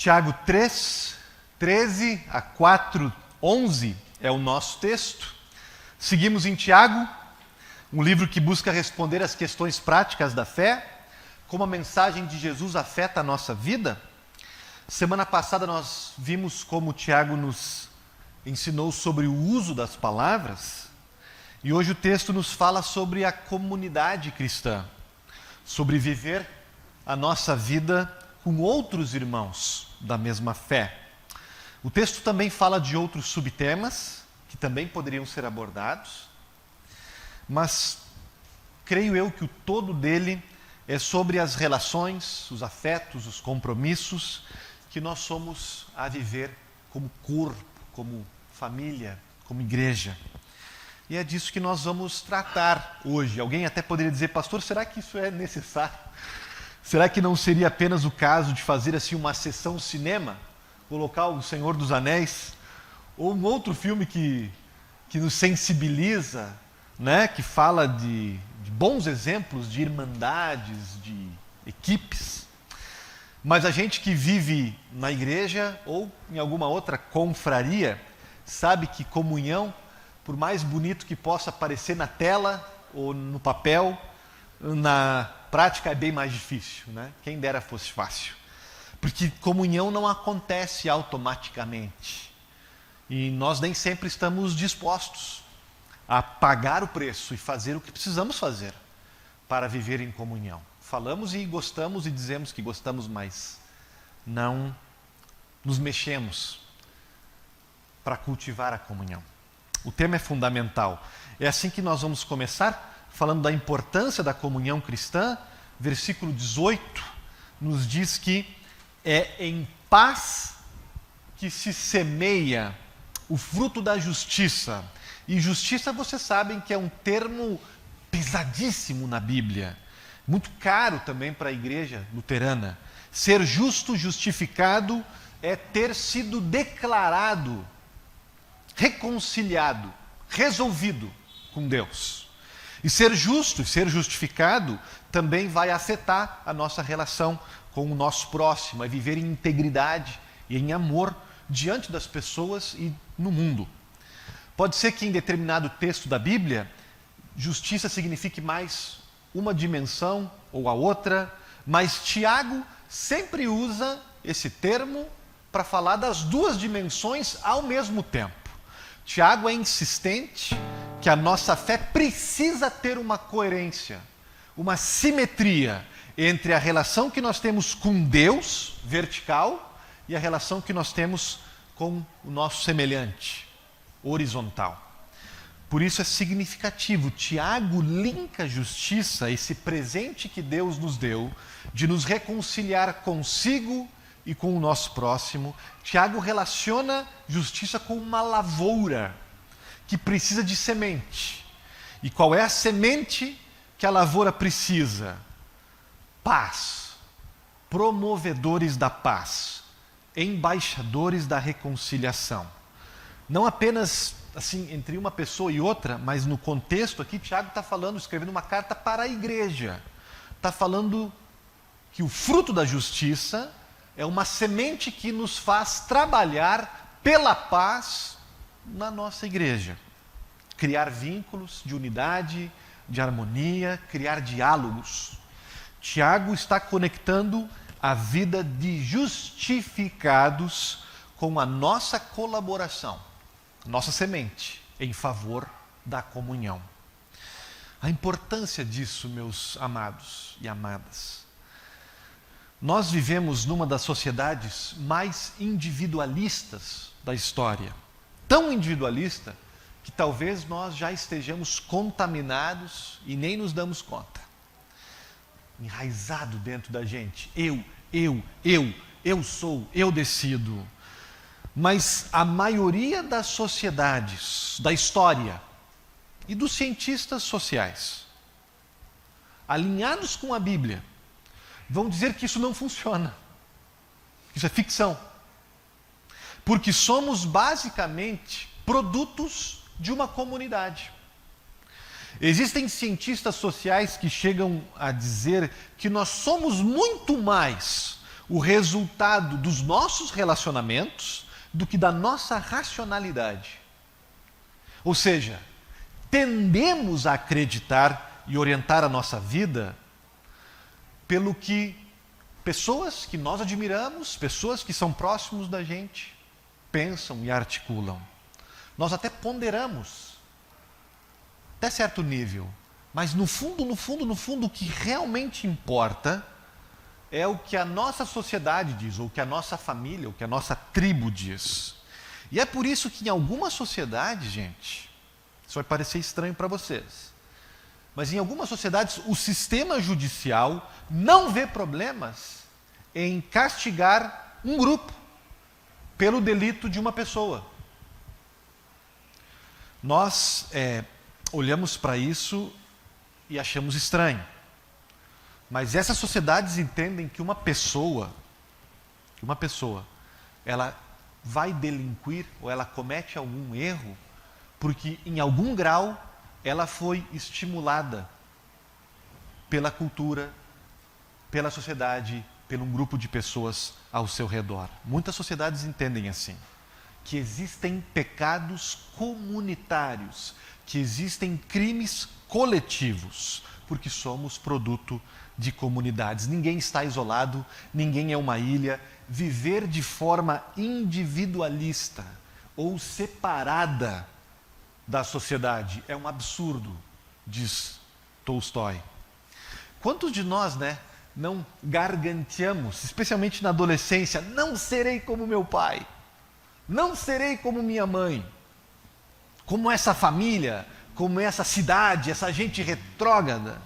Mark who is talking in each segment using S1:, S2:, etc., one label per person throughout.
S1: Tiago 3, 13 a 4, 11 é o nosso texto. Seguimos em Tiago, um livro que busca responder às questões práticas da fé, como a mensagem de Jesus afeta a nossa vida. Semana passada nós vimos como Tiago nos ensinou sobre o uso das palavras, e hoje o texto nos fala sobre a comunidade cristã, sobre viver a nossa vida com outros irmãos da mesma fé. O texto também fala de outros subtemas que também poderiam ser abordados, mas creio eu que o todo dele é sobre as relações, os afetos, os compromissos que nós somos a viver como corpo, como família, como igreja. E é disso que nós vamos tratar hoje. Alguém até poderia dizer, pastor, será que isso é necessário? Será que não seria apenas o caso de fazer assim uma sessão cinema? Colocar o Senhor dos Anéis? Ou um outro filme que nos sensibiliza, né? Que fala de bons exemplos de irmandades, de equipes. Mas a gente que vive na igreja ou em alguma outra confraria, sabe que comunhão, por mais bonito que possa parecer na tela ou no papel, na prática é bem mais difícil, né? Quem dera fosse fácil. Porque comunhão não acontece automaticamente. E nós nem sempre estamos dispostos a pagar o preço e fazer o que precisamos fazer para viver em comunhão. Falamos e gostamos e dizemos que gostamos, mas não nos mexemos para cultivar a comunhão. O tema é fundamental. É assim que nós vamos começar, falando da importância da comunhão cristã. Versículo 18 nos diz que é em paz que se semeia o fruto da justiça. E justiça, vocês sabem que é um termo pesadíssimo na Bíblia. Muito caro também para a igreja luterana. Ser justo, justificado, é ter sido declarado reconciliado, resolvido com Deus. E ser justo e ser justificado também vai afetar a nossa relação com o nosso próximo, é viver em integridade e em amor diante das pessoas e no mundo. Pode ser que em determinado texto da Bíblia, justiça signifique mais uma dimensão ou a outra, mas Tiago sempre usa esse termo para falar das duas dimensões ao mesmo tempo. Tiago é insistente que a nossa fé precisa ter uma coerência, uma simetria entre a relação que nós temos com Deus, vertical, e a relação que nós temos com o nosso semelhante, horizontal. Por isso é significativo. Tiago linka a justiça, esse presente que Deus nos deu, de nos reconciliar consigo e com o nosso próximo. Tiago relaciona justiça com uma lavoura que precisa de semente. E qual é a semente que a lavoura precisa? Paz. Promovedores da paz. Embaixadores da reconciliação. Não apenas assim entre uma pessoa e outra, mas no contexto aqui, Tiago está falando, escrevendo uma carta para a igreja. Está falando que o fruto da justiça é uma semente que nos faz trabalhar pela paz na nossa igreja. Criar vínculos de unidade, de harmonia, criar diálogos. Tiago está conectando a vida de justificados com a nossa colaboração, nossa semente, em favor da comunhão. A importância disso, meus amados e amadas. Nós vivemos numa das sociedades mais individualistas da história. Tão individualista que talvez nós já estejamos contaminados e nem nos damos conta. Enraizado dentro da gente. Eu sou, eu decido. Mas a maioria das sociedades, da história e dos cientistas sociais, alinhados com a Bíblia, vão dizer que isso não funciona. Isso é ficção. Porque somos basicamente produtos de uma comunidade. Existem cientistas sociais que chegam a dizer que nós somos muito mais o resultado dos nossos relacionamentos do que da nossa racionalidade. Ou seja, tendemos a acreditar e orientar a nossa vida pelo que pessoas que nós admiramos, pessoas que são próximos da gente, pensam e articulam. Nós até ponderamos, até certo nível, mas no fundo, o que realmente importa é o que a nossa sociedade diz, ou o que a nossa família, ou o que a nossa tribo diz. E é por isso que em algumas sociedades, gente, isso vai parecer estranho para vocês, mas em algumas sociedades o sistema judicial não vê problemas em castigar um grupo pelo delito de uma pessoa. Nós olhamos para isso e achamos estranho. Mas essas sociedades entendem que uma pessoa, ela vai delinquir ou ela comete algum erro porque em algum grau ela foi estimulada pela cultura, pela sociedade, por um grupo de pessoas ao seu redor. Muitas sociedades entendem assim, que existem pecados comunitários, que existem crimes coletivos, porque somos produto de comunidades. Ninguém está isolado, ninguém é uma ilha. Viver de forma individualista ou separada da sociedade é um absurdo, diz Tolstói. Quantos de nós, não garganteamos, especialmente na adolescência, não serei como meu pai, não serei como minha mãe, como essa família, como essa cidade, essa gente retrógrada.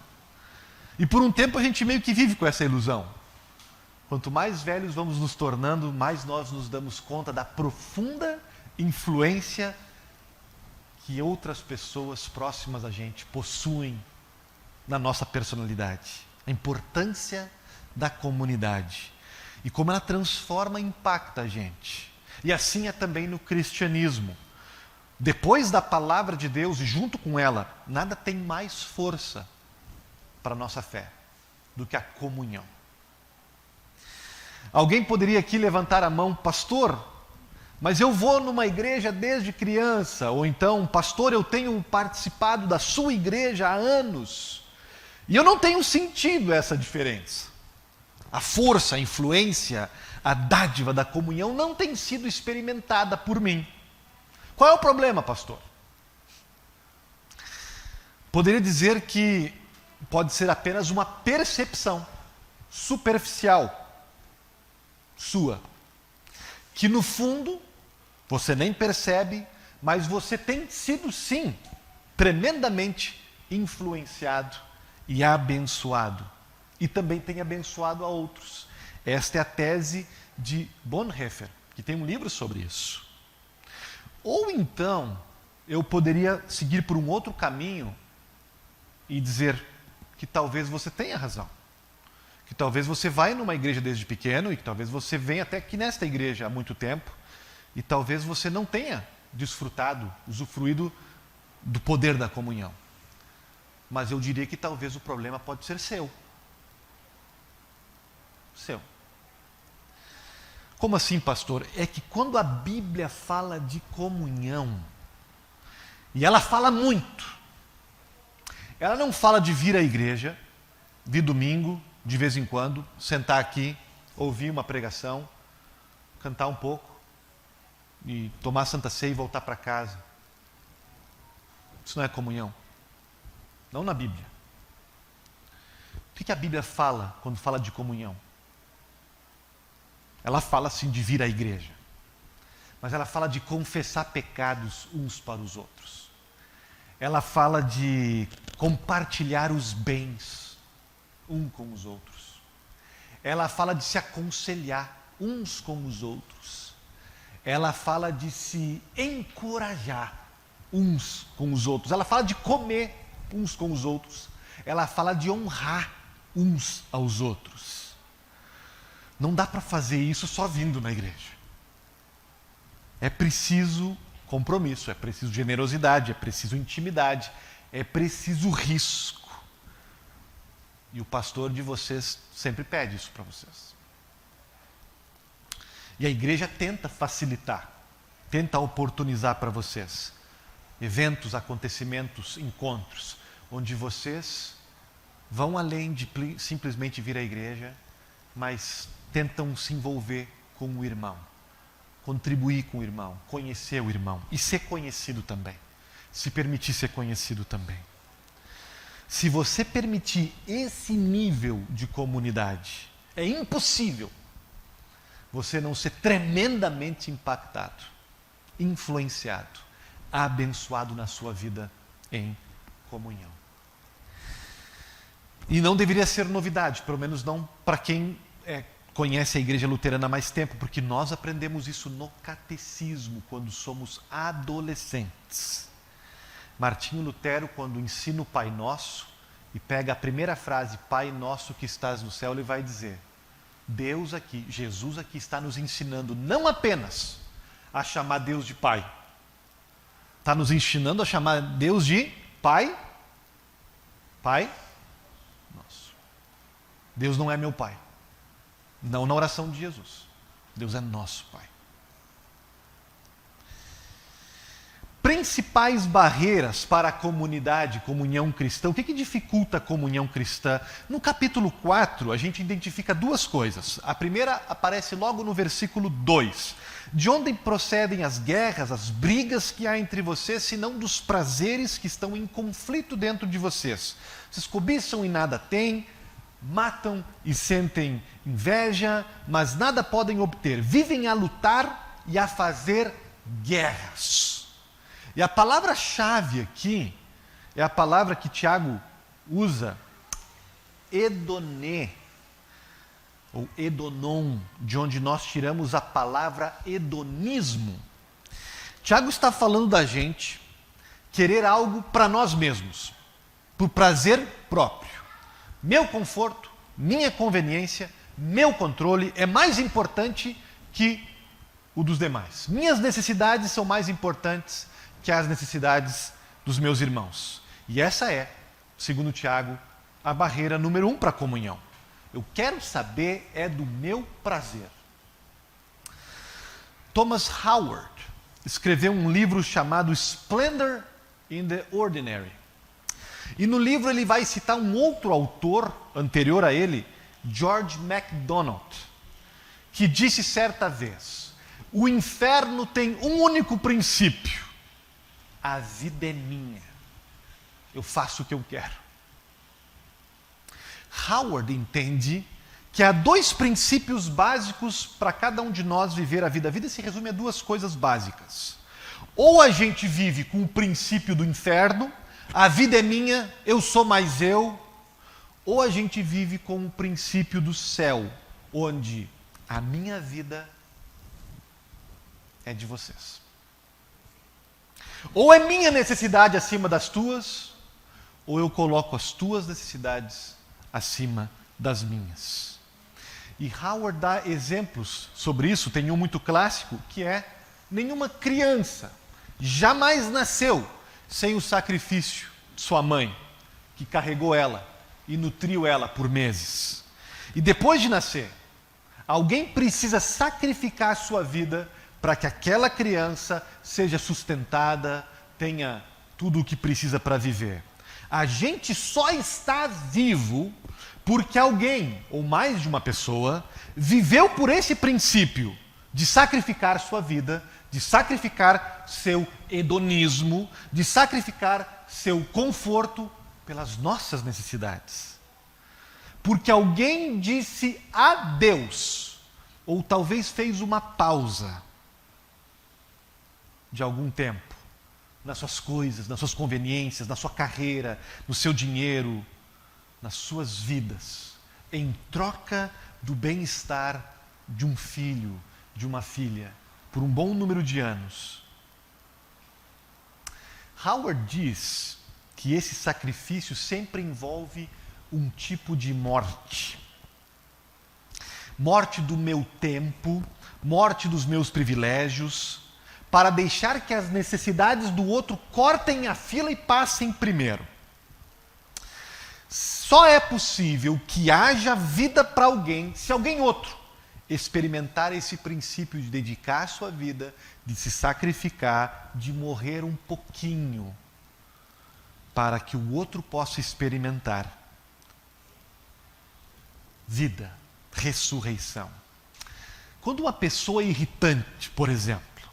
S1: E por um tempo a gente meio que vive com essa ilusão. Quanto mais velhos vamos nos tornando, mais nós nos damos conta da profunda influência que outras pessoas próximas a gente possuem na nossa personalidade. A importância da comunidade. E como ela transforma e impacta a gente. E assim é também no cristianismo. Depois da palavra de Deus e junto com ela, nada tem mais força para a nossa fé do que a comunhão. Alguém poderia aqui levantar a mão, pastor, mas eu vou numa igreja desde criança, ou então, pastor, eu tenho participado da sua igreja há anos, e eu não tenho sentido essa diferença. A força, a influência, a dádiva da comunhão não tem sido experimentada por mim. Qual é o problema, pastor? Poderia dizer que pode ser apenas uma percepção superficial sua, que no fundo você nem percebe, mas você tem sido sim tremendamente influenciado e abençoado, e também tem abençoado a outros. Esta é a tese de Bonhoeffer, que tem um livro sobre isso. Ou então eu poderia seguir por um outro caminho e dizer que talvez você tenha razão. Que talvez você vai numa igreja desde pequeno e que talvez você venha até aqui nesta igreja há muito tempo e talvez você não tenha desfrutado, usufruído do poder da comunhão. Mas eu diria que talvez o problema pode ser seu. Seu. Como assim, pastor? É que quando a Bíblia fala de comunhão, e ela fala muito, ela não fala de vir à igreja, vir domingo, de vez em quando, sentar aqui, ouvir uma pregação, cantar um pouco, e tomar a Santa Ceia e voltar para casa. Isso não é comunhão. Não na Bíblia. O que a Bíblia fala quando fala de comunhão? Ela fala sim de vir à igreja, mas ela fala de confessar pecados uns para os outros. Ela fala de compartilhar os bens uns com os outros. Ela fala de se aconselhar uns com os outros. Ela fala de se encorajar uns com os outros. Ela fala de comer uns com os outros. Ela fala de honrar uns aos outros. Não dá para fazer isso só vindo na igreja. É preciso compromisso, é preciso generosidade, é preciso intimidade, é preciso risco. E o pastor de vocês sempre pede isso para vocês. E a igreja tenta facilitar, tenta oportunizar para vocês eventos, acontecimentos, encontros, onde vocês vão além de simplesmente vir à igreja, mas tentam se envolver com o irmão, contribuir com o irmão, conhecer o irmão e ser conhecido também, se permitir ser conhecido também. Se você permitir esse nível de comunidade, é impossível você não ser tremendamente impactado, influenciado, abençoado na sua vida em comunhão. E não deveria ser novidade, pelo menos não para quem conhece a Igreja Luterana há mais tempo, porque nós aprendemos isso no catecismo, quando somos adolescentes. Martinho Lutero, quando ensina o Pai Nosso, e pega a primeira frase, Pai Nosso que estás no céu, ele vai dizer, Deus aqui, Jesus aqui está nos ensinando não apenas a chamar Deus de Pai, está nos ensinando a chamar Deus de Pai Nosso. Deus não é meu Pai. Não na oração de Jesus. Deus é nosso Pai. Principais barreiras para a comunidade, comunhão cristã. O que dificulta a comunhão cristã? No capítulo 4, a gente identifica duas coisas. A primeira aparece logo no versículo 2. De onde procedem as guerras, as brigas que há entre vocês, senão dos prazeres que estão em conflito dentro de vocês? Vocês cobiçam e nada têm, matam e sentem inveja, mas nada podem obter. Vivem a lutar e a fazer guerras. E a palavra-chave aqui é a palavra que Tiago usa, edonê, ou edonon, de onde nós tiramos a palavra hedonismo. Tiago está falando da gente querer algo para nós mesmos, por prazer próprio. Meu conforto, minha conveniência, meu controle é mais importante que o dos demais. Minhas necessidades são mais importantes que as necessidades dos meus irmãos. E essa é, segundo Tiago, a barreira número 1 para a comunhão. Eu quero saber é do meu prazer. Thomas Howard escreveu um livro chamado Splendor in the Ordinary. E no livro ele vai citar um outro autor anterior a ele, George MacDonald, que disse certa vez, o inferno tem um único princípio, a vida é minha, eu faço o que eu quero. Howard entende que há dois princípios básicos para cada um de nós viver a vida. A vida se resume a duas coisas básicas. Ou a gente vive com o princípio do inferno, a vida é minha, eu sou mais eu, ou a gente vive com o princípio do céu, onde a minha vida é de vocês. Ou é minha necessidade acima das tuas, ou eu coloco as tuas necessidades acima das minhas. E Howard dá exemplos sobre isso, tem um muito clássico, que é nenhuma criança jamais nasceu sem o sacrifício de sua mãe, que carregou ela e nutriu ela por meses. E depois de nascer, alguém precisa sacrificar a sua vida para que aquela criança seja sustentada, tenha tudo o que precisa para viver. A gente só está vivo porque alguém, ou mais de uma pessoa, viveu por esse princípio de sacrificar sua vida, de sacrificar seu hedonismo, de sacrificar seu conforto pelas nossas necessidades. Porque alguém disse adeus, ou talvez fez uma pausa de algum tempo, nas suas coisas, nas suas conveniências, na sua carreira, no seu dinheiro, nas suas vidas, em troca do bem-estar de um filho, de uma filha, por um bom número de anos. Howard diz que esse sacrifício sempre envolve um tipo de morte. Morte do meu tempo, morte dos meus privilégios, para deixar que as necessidades do outro cortem a fila e passem primeiro. Só é possível que haja vida para alguém se alguém outro experimentar esse princípio de dedicar a sua vida, de se sacrificar, de morrer um pouquinho, para que o outro possa experimentar vida, ressurreição. Quando uma pessoa irritante, por exemplo,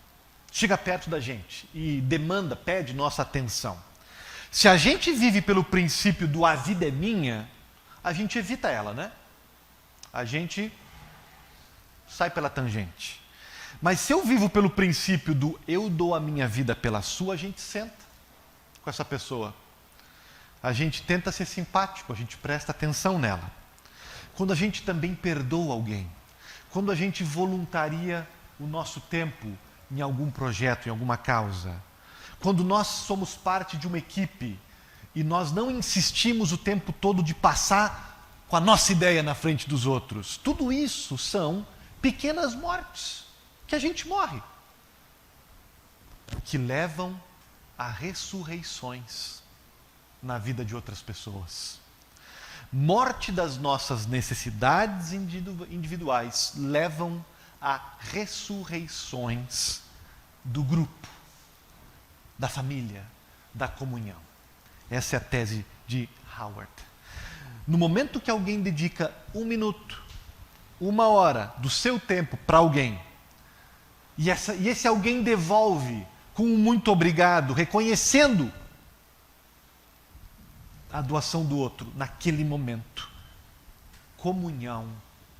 S1: chega perto da gente e demanda, pede nossa atenção, se a gente vive pelo princípio do a vida é minha, a gente evita ela, né? A gente sai pela tangente. Mas se eu vivo pelo princípio do eu dou a minha vida pela sua, a gente senta com essa pessoa. A gente tenta ser simpático, a gente presta atenção nela. Quando a gente também perdoa alguém, quando a gente voluntaria o nosso tempo em algum projeto, em alguma causa, quando nós somos parte de uma equipe e nós não insistimos o tempo todo de passar com a nossa ideia na frente dos outros, tudo isso são pequenas mortes que a gente morre, que levam a ressurreições na vida de outras pessoas. Morte das nossas necessidades individuais levam a ressurreições do grupo, da família, da comunhão. Essa é a tese de Howard. No momento que alguém dedica 1 minuto, 1 hora do seu tempo para alguém, e esse alguém devolve com um muito obrigado, reconhecendo a doação do outro naquele momento, comunhão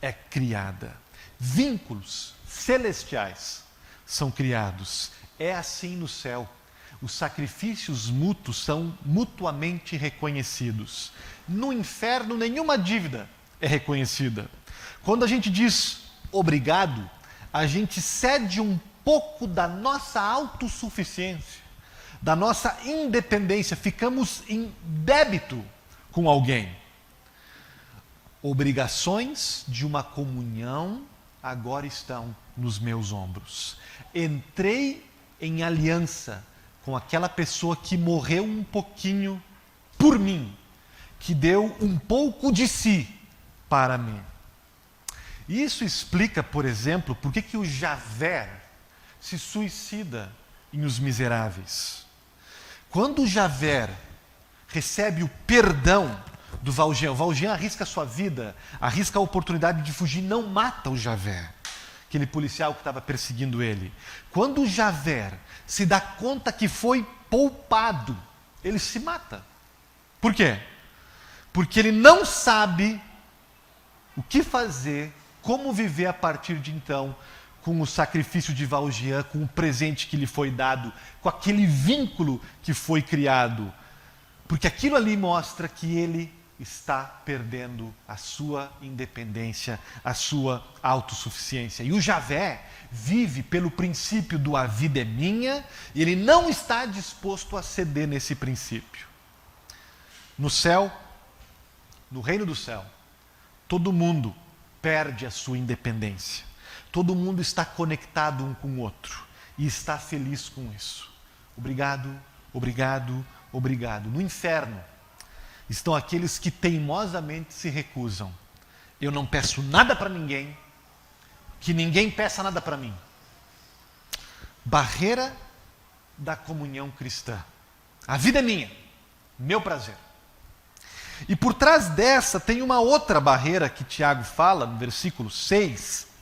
S1: é criada. Vínculos celestiais são criados. É assim no céu. Os sacrifícios mútuos são mutuamente reconhecidos. No inferno, nenhuma dívida é reconhecida. Quando a gente diz obrigado, a gente cede um pouco da nossa autossuficiência, da nossa independência, ficamos em débito com alguém. Obrigações de uma comunhão agora estão nos meus ombros. Entrei em aliança com aquela pessoa que morreu um pouquinho por mim, que deu um pouco de si para mim. Isso explica, por exemplo, por que o Javert se suicida em Os Miseráveis. Quando o Javert recebe o perdão do Valjean, o Valjean arrisca a sua vida, arrisca a oportunidade de fugir, não mata o Javert, aquele policial que estava perseguindo ele. Quando o Javert se dá conta que foi poupado, ele se mata. Por quê? Porque ele não sabe o que fazer, como viver a partir de então, com o sacrifício de Valjean, com o presente que lhe foi dado, com aquele vínculo que foi criado. Porque aquilo ali mostra que ele está perdendo a sua independência, a sua autossuficiência. E o Javert vive pelo princípio do a vida é minha, e ele não está disposto a ceder nesse princípio. No céu, no reino do céu, todo mundo perde a sua independência. Todo mundo está conectado um com o outro e está feliz com isso. Obrigado, obrigado, obrigado. No inferno estão aqueles que teimosamente se recusam. Eu não peço nada para ninguém, que ninguém peça nada para mim. Barreira da comunhão cristã. A vida é minha, meu prazer. E por trás dessa tem uma outra barreira que Tiago fala no versículo 6,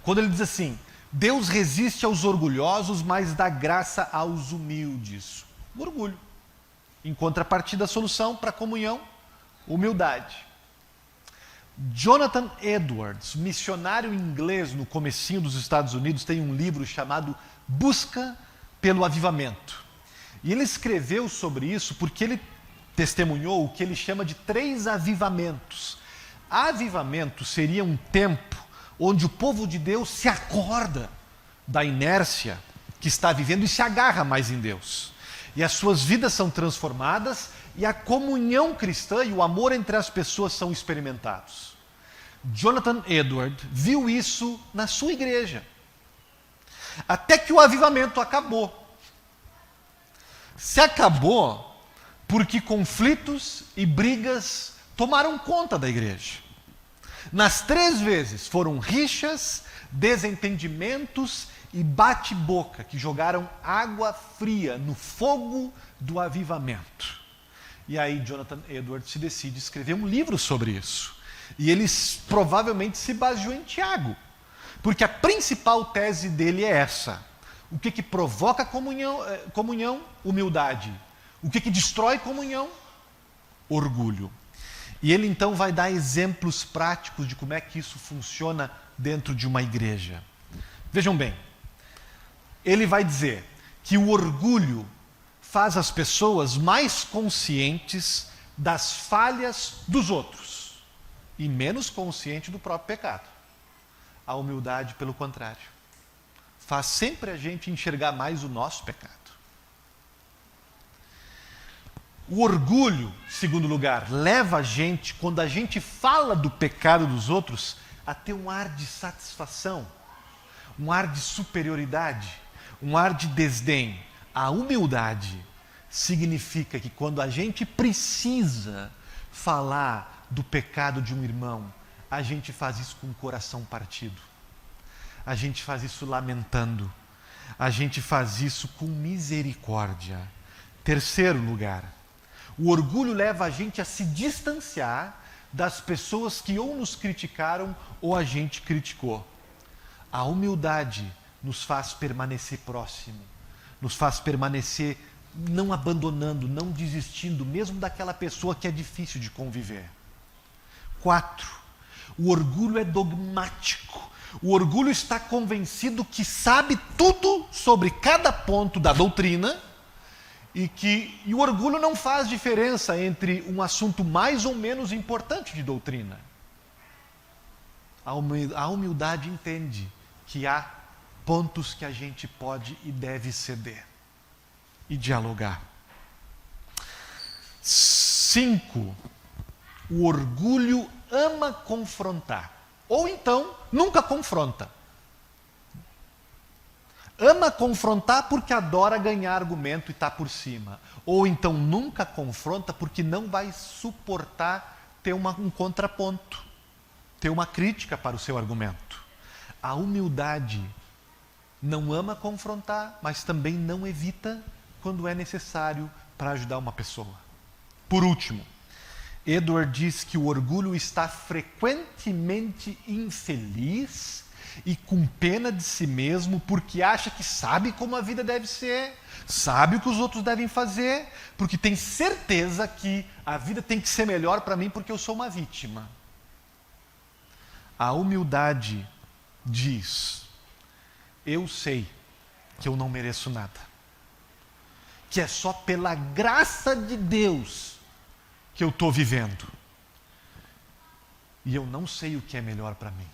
S1: quando ele diz assim: Deus resiste aos orgulhosos, mas dá graça aos humildes. O orgulho. Em contrapartida, a solução para a comunhão, humildade. Jonathan Edwards, missionário inglês no comecinho dos Estados Unidos, tem um livro chamado Busca pelo Avivamento. E ele escreveu sobre isso porque ele testemunhou o que ele chama de 3 avivamentos. Avivamento seria um tempo onde o povo de Deus se acorda da inércia que está vivendo e se agarra mais em Deus. E as suas vidas são transformadas e a comunhão cristã e o amor entre as pessoas são experimentados. Jonathan Edwards viu isso na sua igreja. Até que o avivamento acabou. Se acabou porque conflitos e brigas tomaram conta da igreja. Nas 3 vezes foram rixas, desentendimentos e bate-boca que jogaram água fria no fogo do avivamento. E aí Jonathan Edwards se decide escrever um livro sobre isso. E ele provavelmente se baseou em Tiago, porque a principal tese dele é essa. O que provoca comunhão? Humildade. O que destrói comunhão? Orgulho. E ele então vai dar exemplos práticos de como é que isso funciona dentro de uma igreja. Vejam bem, ele vai dizer que o orgulho faz as pessoas mais conscientes das falhas dos outros e menos conscientes do próprio pecado. A humildade, pelo contrário, faz sempre a gente enxergar mais o nosso pecado. O orgulho, em segundo lugar, leva a gente, quando a gente fala do pecado dos outros, a ter um ar de satisfação, um ar de superioridade, um ar de desdém. A humildade significa que quando a gente precisa falar do pecado de um irmão, a gente faz isso com o coração partido. A gente faz isso lamentando. A gente faz isso com misericórdia. Terceiro lugar, o orgulho leva a gente a se distanciar das pessoas que ou nos criticaram ou a gente criticou. A humildade nos faz permanecer próximo, nos faz permanecer não abandonando, não desistindo, mesmo daquela pessoa que é difícil de conviver. 4. O orgulho é dogmático. O orgulho está convencido que sabe tudo sobre cada ponto da doutrina e o orgulho não faz diferença entre um assunto mais ou menos importante de doutrina. A humildade entende que há pontos que a gente pode e deve ceder e dialogar. 5. O orgulho ama confrontar, ou então nunca confronta. Ama confrontar porque adora ganhar argumento e está por cima. Ou então nunca confronta porque não vai suportar ter um contraponto, ter uma crítica para o seu argumento. A humildade não ama confrontar, mas também não evita quando é necessário para ajudar uma pessoa. Por último, Edward diz que o orgulho está frequentemente infeliz e com pena de si mesmo porque acha que sabe como a vida deve ser, sabe o que os outros devem fazer, porque tem certeza que a vida tem que ser melhor para mim porque eu sou uma vítima. A humildade diz: eu sei que eu não mereço nada, que é só pela graça de Deus que eu estou vivendo. E eu não sei o que é melhor para mim.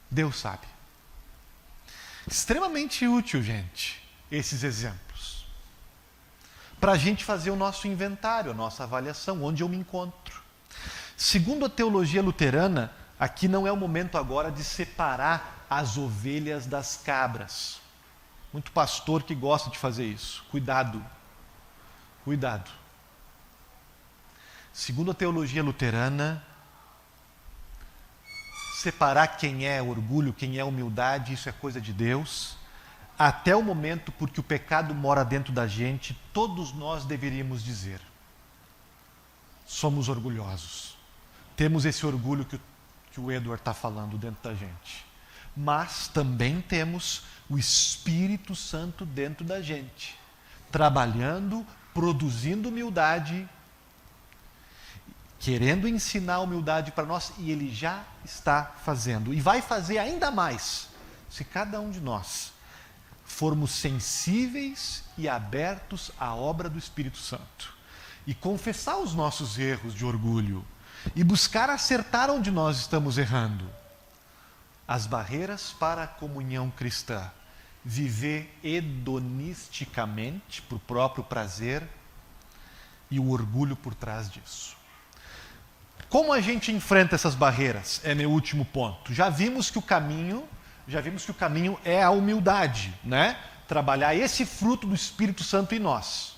S1: Deus sabe. Extremamente útil, gente, esses exemplos. Para a gente fazer o nosso inventário, a nossa avaliação, onde eu me encontro. Segundo a teologia luterana, aqui não é o momento agora de separar as ovelhas das cabras. Muito pastor que gosta de fazer isso. Cuidado. Cuidado. Segundo a teologia luterana, separar quem é orgulho, quem é humildade, isso é coisa de Deus. Até o momento, porque o pecado mora dentro da gente, todos nós deveríamos dizer: somos orgulhosos. Temos esse orgulho que o Edward está falando dentro da gente. Mas também temos o Espírito Santo dentro da gente, trabalhando, produzindo humildade, querendo ensinar a humildade para nós, e Ele já está fazendo. E vai fazer ainda mais, se cada um de nós formos sensíveis e abertos à obra do Espírito Santo. E confessar os nossos erros de orgulho. E buscar acertar onde nós estamos errando. As barreiras para a comunhão cristã. Viver hedonisticamente, por próprio prazer, e o orgulho por trás disso. Como a gente enfrenta essas barreiras? É meu último ponto. Já vimos que o caminho é a humildade, né? Trabalhar esse fruto do Espírito Santo em nós.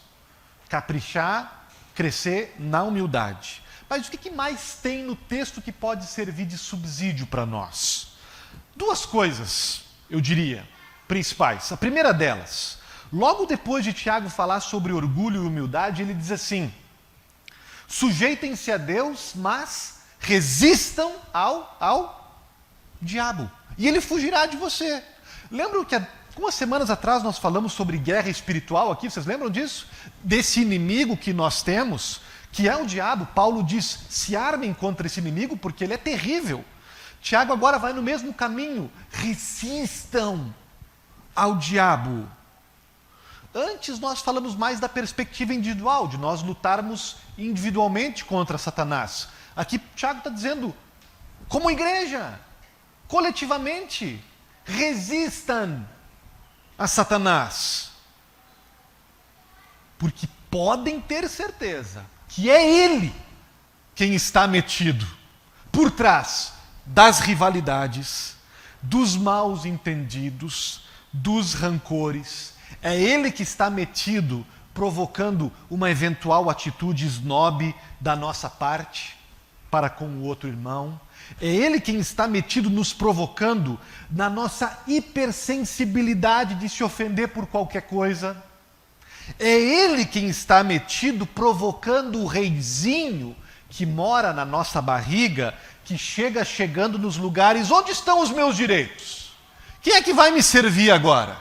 S1: Caprichar, crescer na humildade. Mas o que mais tem no texto que pode servir de subsídio para nós? Duas coisas, eu diria, principais. A primeira delas, logo depois de Tiago falar sobre orgulho e humildade, ele diz assim: sujeitem-se a Deus, mas resistam ao diabo, e ele fugirá de você. Lembram que algumas semanas atrás nós falamos sobre guerra espiritual aqui? Vocês lembram disso? Desse inimigo que nós temos, que é o diabo. Paulo diz, se armem contra esse inimigo porque ele é terrível. Tiago agora vai no mesmo caminho. Resistam ao diabo. Antes nós falamos mais da perspectiva individual, de nós lutarmos individualmente contra Satanás. Aqui Tiago está dizendo, como igreja, coletivamente, resistam a Satanás. Porque podem ter certeza que é ele quem está metido por trás das rivalidades, dos maus entendidos, dos rancores. É ele que está metido, provocando uma eventual atitude snob da nossa parte para com o outro irmão. É ele quem está metido nos provocando na nossa hipersensibilidade de se ofender por qualquer coisa. É ele quem está metido provocando o reizinho que mora na nossa barriga, que chegando nos lugares, onde estão os meus direitos? Quem é que vai me servir agora?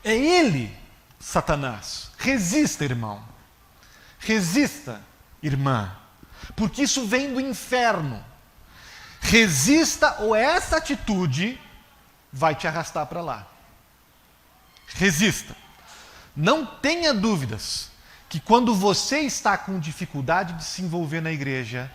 S1: É ele, Satanás. Resista, irmão. Resista, irmã. Porque isso vem do inferno. Resista, ou essa atitude vai te arrastar para lá. Resista. Não tenha dúvidas que quando você está com dificuldade de se envolver na igreja,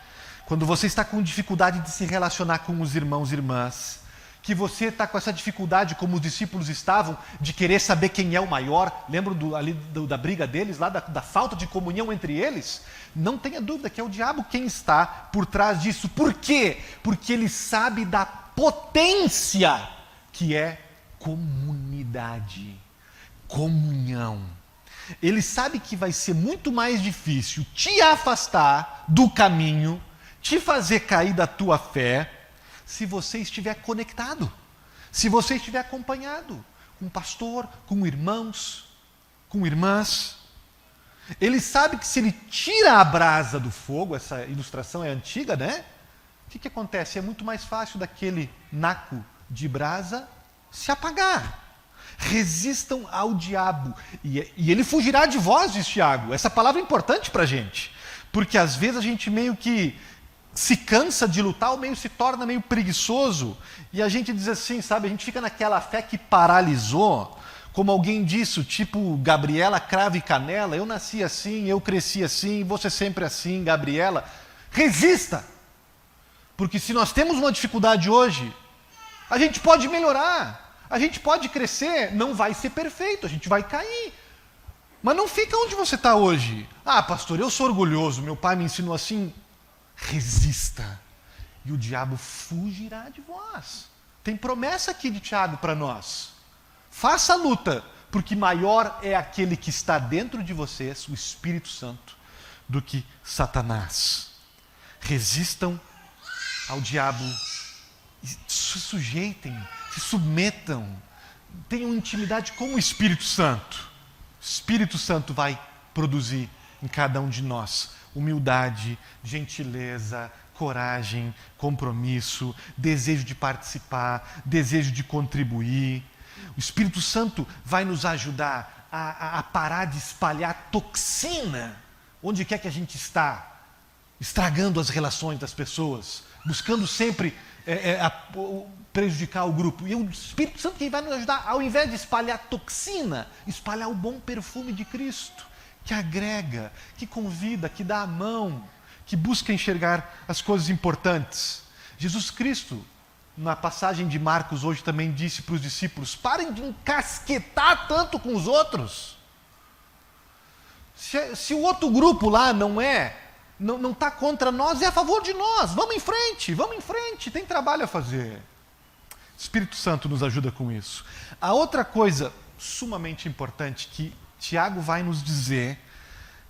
S1: quando você está com dificuldade de se relacionar com os irmãos e irmãs, que você está com essa dificuldade, como os discípulos estavam, de querer saber quem é o maior, lembram da briga deles, lá da falta de comunhão entre eles? Não tenha dúvida que é o diabo quem está por trás disso. Por quê? Porque ele sabe da potência que é comunidade, comunhão. Ele sabe que vai ser muito mais difícil te afastar do caminho, te fazer cair da tua fé, se você estiver conectado, se você estiver acompanhado com pastor, com irmãos, com irmãs. Ele sabe que se ele tira a brasa do fogo, essa ilustração é antiga, né? O que acontece? É muito mais fácil daquele naco de brasa se apagar. Resistam ao diabo, e ele fugirá de vós, diz Tiago. Essa palavra é importante para a gente, porque às vezes a gente meio que se cansa de lutar, ou meio se torna meio preguiçoso, e a gente diz assim, sabe, a gente fica naquela fé que paralisou, como alguém disse, tipo Gabriela Cravo e Canela, eu nasci assim, eu cresci assim, você sempre assim, Gabriela. Resista! Porque se nós temos uma dificuldade hoje, a gente pode melhorar, a gente pode crescer, não vai ser perfeito, a gente vai cair. Mas não fica onde você está hoje. Ah, pastor, eu sou orgulhoso, meu pai me ensinou assim. Resista, e o diabo fugirá de vós. Tem promessa aqui de Tiago para nós. Faça a luta, porque maior é aquele que está dentro de vocês, o Espírito Santo, do que Satanás. Resistam ao diabo, se sujeitem, se submetam, tenham intimidade com o Espírito Santo. O Espírito Santo vai produzir em cada um de nós humildade, gentileza, coragem, compromisso, desejo de participar, desejo de contribuir. O Espírito Santo vai nos ajudar a parar de espalhar toxina onde quer que a gente está, estragando as relações das pessoas, buscando sempre prejudicar o grupo. E o Espírito Santo quem vai nos ajudar, ao invés de espalhar toxina, espalhar o bom perfume de Cristo, que agrega, que convida, que dá a mão, que busca enxergar as coisas importantes. Jesus Cristo, na passagem de Marcos hoje, também disse para os discípulos, parem de encasquetar tanto com os outros. Se o outro grupo lá não está contra nós, é a favor de nós. Vamos em frente, tem trabalho a fazer. O Espírito Santo nos ajuda com isso. A outra coisa sumamente importante que Tiago vai nos dizer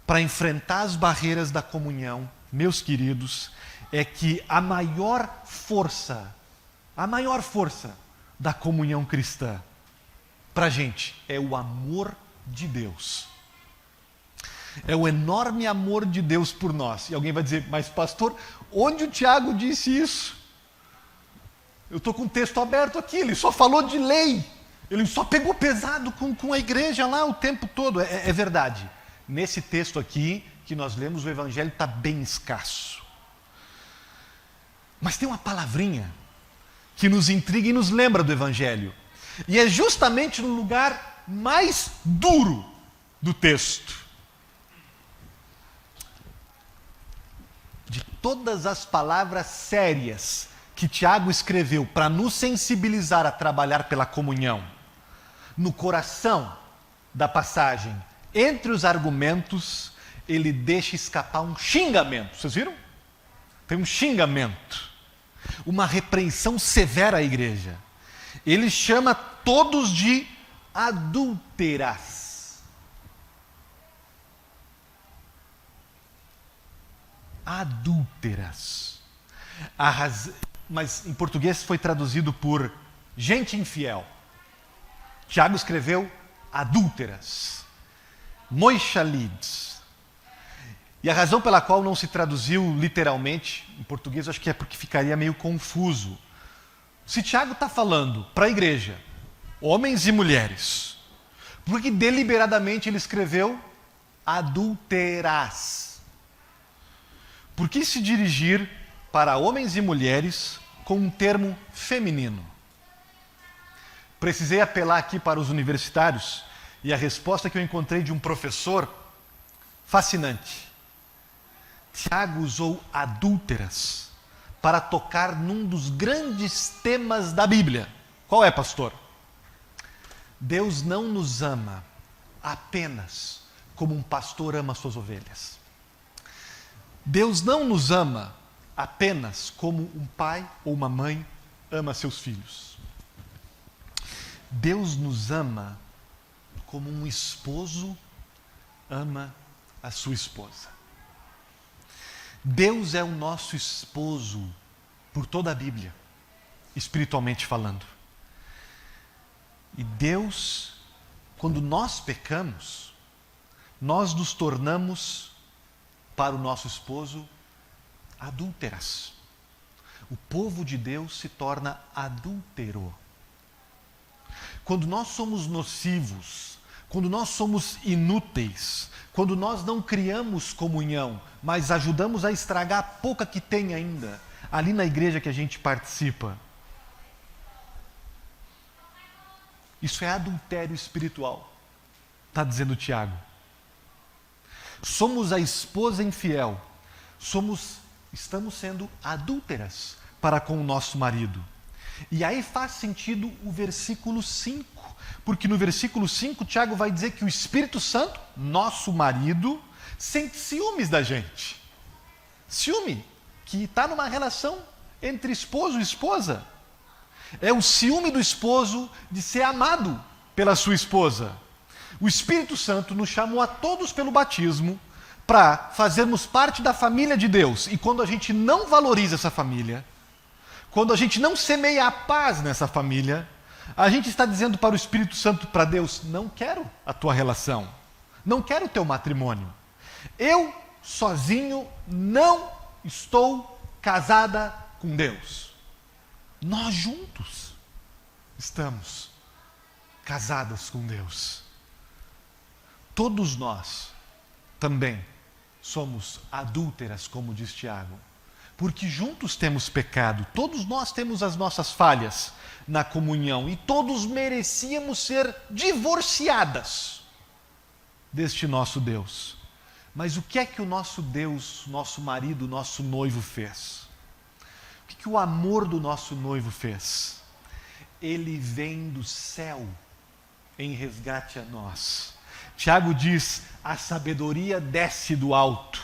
S1: para enfrentar as barreiras da comunhão meus queridos, é que a maior força da comunhão cristã para a gente é o amor de Deus. É o enorme amor de Deus por nós. E alguém vai dizer, mas pastor, onde o Tiago disse isso? Eu estou com o texto aberto aqui, ele só falou de lei. Ele só pegou pesado com a igreja lá o tempo todo. É verdade. Nesse texto aqui que nós lemos, o evangelho está bem escasso. Mas tem uma palavrinha que nos intriga e nos lembra do evangelho. E é justamente no lugar mais duro do texto. De todas as palavras sérias que Tiago escreveu para nos sensibilizar a trabalhar pela comunhão, no coração da passagem, entre os argumentos, ele deixa escapar um xingamento. Vocês viram? Tem um xingamento, uma repreensão severa à igreja. Ele chama todos de adúlteras. Adúlteras. Mas em português foi traduzido por gente infiel. Tiago escreveu adúlteras, moixalides. E a razão pela qual não se traduziu literalmente em português, acho que é porque ficaria meio confuso. Se Tiago está falando para a igreja, homens e mulheres, por que deliberadamente ele escreveu adúlteras? Por que se dirigir para homens e mulheres com um termo feminino? Precisei apelar aqui para os universitários e a resposta que eu encontrei de um professor fascinante. Tiago usou adúlteras para tocar num dos grandes temas da Bíblia. Qual é, pastor? Deus não nos ama apenas como um pastor ama suas ovelhas. Deus não nos ama apenas como um pai ou uma mãe ama seus filhos. Deus nos ama como um esposo ama a sua esposa. Deus é o nosso esposo por toda a Bíblia, espiritualmente falando. E Deus, quando nós pecamos, nós nos tornamos para o nosso esposo adúlteras. O povo de Deus se torna adúltero. Quando nós somos nocivos, quando nós somos inúteis, quando nós não criamos comunhão, mas ajudamos a estragar a pouca que tem ainda, ali na igreja que a gente participa, isso é adultério espiritual, está dizendo Tiago. Somos a esposa infiel, estamos sendo adúlteras para com o nosso marido. E aí faz sentido o versículo 5, porque no versículo 5 Tiago vai dizer que o Espírito Santo, nosso marido, sente ciúmes da gente. Ciúme, que está numa relação entre esposo e esposa. É o ciúme do esposo de ser amado pela sua esposa. O Espírito Santo nos chamou a todos pelo batismo para fazermos parte da família de Deus. E quando a gente não valoriza essa família, quando a gente não semeia a paz nessa família, a gente está dizendo para o Espírito Santo, para Deus, não quero a tua relação, não quero o teu matrimônio. Eu, sozinho, não estou casada com Deus. Nós juntos estamos casadas com Deus. Todos nós também somos adúlteras, como diz Tiago, porque juntos temos pecado, todos nós temos as nossas falhas na comunhão e todos merecíamos ser divorciadas deste nosso Deus. Mas o que é que o nosso Deus, nosso marido, nosso noivo fez? O que o amor do nosso noivo fez? Ele vem do céu em resgate a nós. Tiago diz, a sabedoria desce do alto.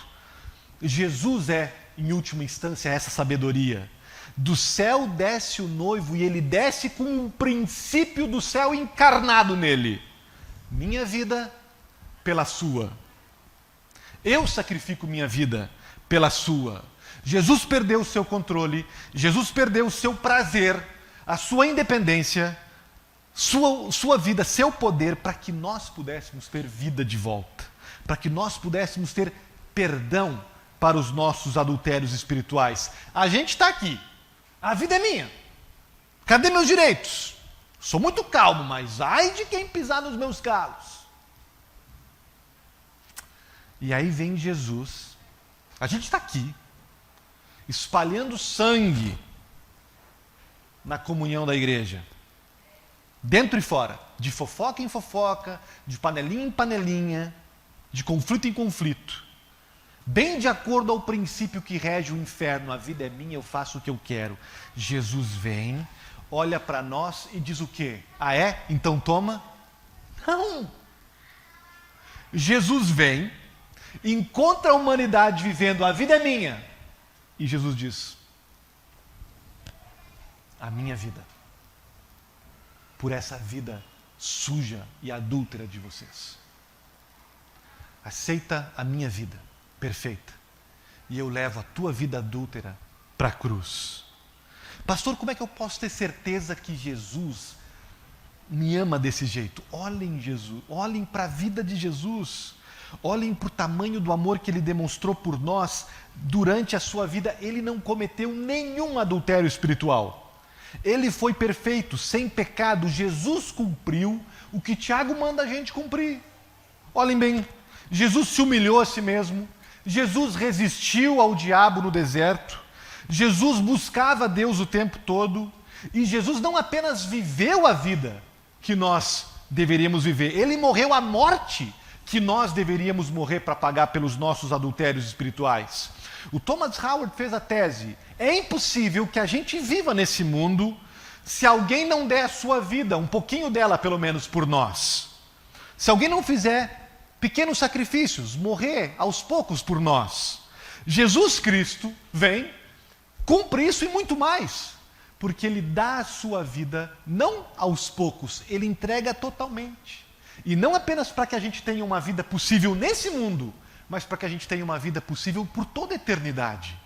S1: Jesus é, em última instância, essa sabedoria. Do céu desce o noivo e ele desce com um princípio do céu encarnado nele. Minha vida pela sua. Eu sacrifico minha vida pela sua. Jesus perdeu o seu controle, Jesus perdeu o seu prazer, a sua independência, sua vida, seu poder, para que nós pudéssemos ter vida de volta, para que nós pudéssemos ter perdão para os nossos adultérios espirituais. A gente está aqui, a vida é minha, cadê meus direitos? Sou muito calmo, mas ai de quem pisar nos meus calos. E aí vem Jesus, a gente está aqui, espalhando sangue na comunhão da igreja, dentro e fora, de fofoca em fofoca, de panelinha em panelinha, de conflito em conflito, bem de acordo ao princípio que rege o inferno: a vida é minha, eu faço o que eu quero. Jesus vem, olha para nós e diz o quê? Ah é? Então toma? Não! Jesus vem, encontra a humanidade vivendo a vida é minha, e Jesus diz: a minha vida, por essa vida suja e adúltera de vocês. Aceita a minha vida perfeita e eu levo a tua vida adúltera para a cruz. Pastor, como é que eu posso ter certeza que Jesus me ama desse jeito? Olhem Jesus, olhem para a vida de Jesus, olhem para o tamanho do amor que Ele demonstrou por nós durante a sua vida. Ele não cometeu nenhum adultério espiritual. Ele foi perfeito, sem pecado. Jesus cumpriu o que Tiago manda a gente cumprir. Olhem bem, Jesus se humilhou a si mesmo, Jesus resistiu ao diabo no deserto, Jesus buscava Deus o tempo todo, e Jesus não apenas viveu a vida que nós deveríamos viver, Ele morreu a morte que nós deveríamos morrer para pagar pelos nossos adultérios espirituais. O Thomas Howard fez a tese: é impossível que a gente viva nesse mundo se alguém não der a sua vida, um pouquinho dela pelo menos, por nós. Se alguém não fizer pequenos sacrifícios, morrer aos poucos por nós. Jesus Cristo vem, cumpre isso e muito mais, porque Ele dá a sua vida não aos poucos, Ele entrega totalmente. E não apenas para que a gente tenha uma vida possível nesse mundo, mas para que a gente tenha uma vida possível por toda a eternidade.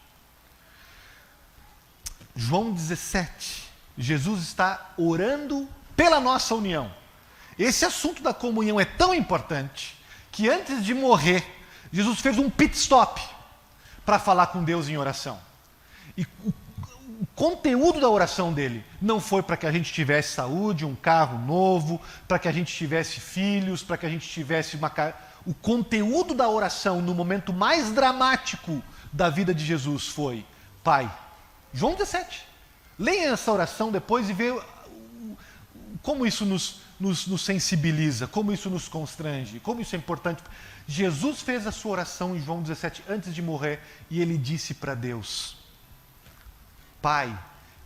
S1: João 17, Jesus está orando pela nossa união. Esse assunto da comunhão é tão importante que antes de morrer, Jesus fez um pit stop para falar com Deus em oração. E o conteúdo da oração dele não foi para que a gente tivesse saúde, um carro novo, para que a gente tivesse filhos, para que a gente tivesse uma... O conteúdo da oração no momento mais dramático da vida de Jesus foi: Pai. João 17. Leia essa oração depois e vê como isso nos sensibiliza, como isso nos constrange, como isso é importante. Jesus fez a sua oração em João 17 antes de morrer e ele disse para Deus: Pai,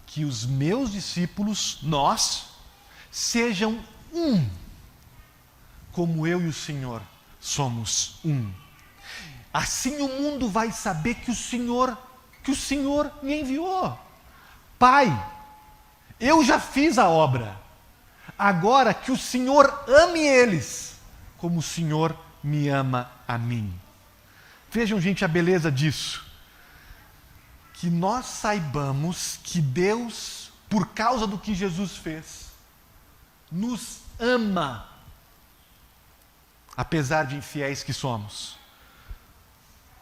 S1: que os meus discípulos, nós, sejam um, como eu e o Senhor somos um. Assim o mundo vai saber que o Senhor me enviou. Pai, eu já fiz a obra. Agora que o Senhor ame eles, como o Senhor me ama a mim. Vejam, gente, a beleza disso. Que nós saibamos que Deus, por causa do que Jesus fez, nos ama, apesar de infiéis que somos.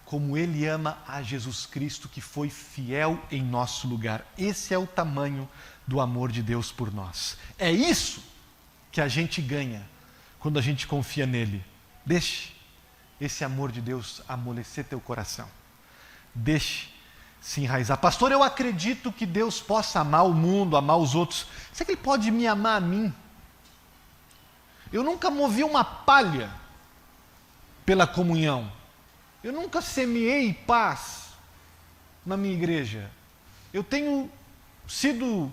S1: Como Ele ama a Jesus Cristo, que foi fiel em nosso lugar. Esse é o tamanho do amor de Deus por nós. É isso que a gente ganha quando a gente confia nele. Deixe esse amor de Deus amolecer teu coração. Deixe se enraizar. Pastor, eu acredito que Deus possa amar o mundo, amar os outros. Será que Ele pode me amar a mim? Eu nunca movi uma palha pela comunhão. Eu nunca semeei paz na minha igreja. Eu tenho sido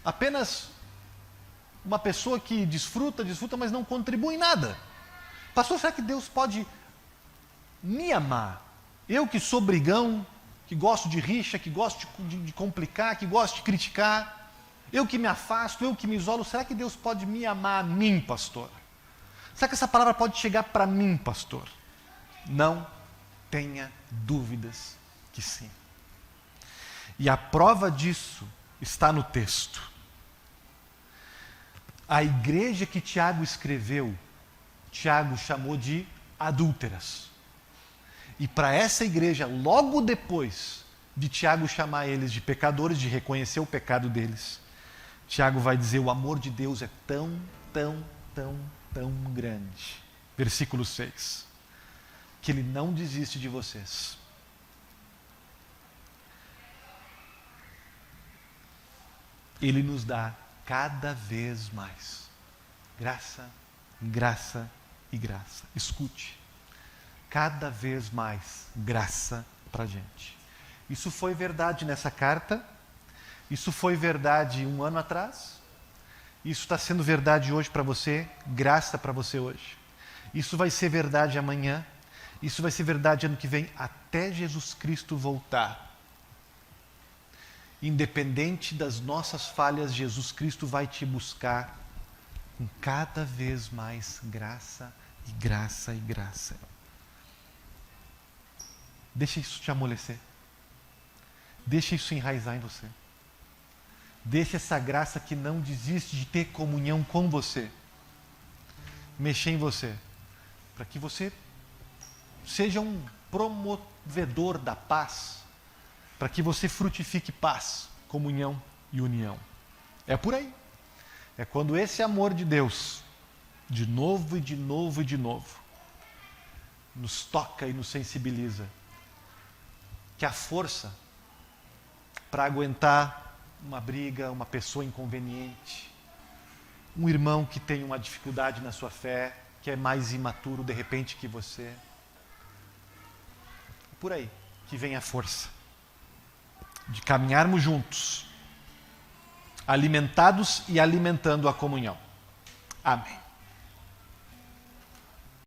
S1: apenas uma pessoa que desfruta, mas não contribui em nada. Pastor, será que Deus pode me amar? Eu que sou brigão, que gosto de rixa, que gosto de complicar, que gosto de criticar, eu que me afasto, eu que me isolo, será que Deus pode me amar a mim, pastor? Será que essa palavra pode chegar para mim, pastor? Não. tenha dúvidas que sim. E a prova disso está no texto. A igreja que Tiago escreveu, Tiago chamou de adúlteras. E para essa igreja, logo depois de Tiago chamar eles de pecadores, de reconhecer o pecado deles, Tiago vai dizer: o amor de Deus é tão, tão, tão, tão grande. Versículo 6. Que Ele não desiste de vocês. Ele nos dá cada vez mais graça, graça e graça. Escute. Cada vez mais graça para a gente. Isso foi verdade nessa carta. Isso foi verdade 1 ano atrás. Isso está sendo verdade hoje para você. Graça para você hoje. Isso vai ser verdade amanhã. Isso vai ser verdade ano que vem, até Jesus Cristo voltar. Independente das nossas falhas, Jesus Cristo vai te buscar com cada vez mais graça e graça e graça. Deixa isso te amolecer. Deixa isso enraizar em você. Deixa essa graça que não desiste de ter comunhão com você mexer em você, para que você seja um promovedor da paz, para que você frutifique paz, comunhão e união. É por aí. É quando esse amor de Deus, de novo e de novo e de novo, nos toca e nos sensibiliza, que a força para aguentar uma briga, uma pessoa inconveniente, um irmão que tem uma dificuldade na sua fé, que é mais imaturo de repente que você. É por aí que vem a força de caminharmos juntos, alimentados e alimentando a comunhão. Amém.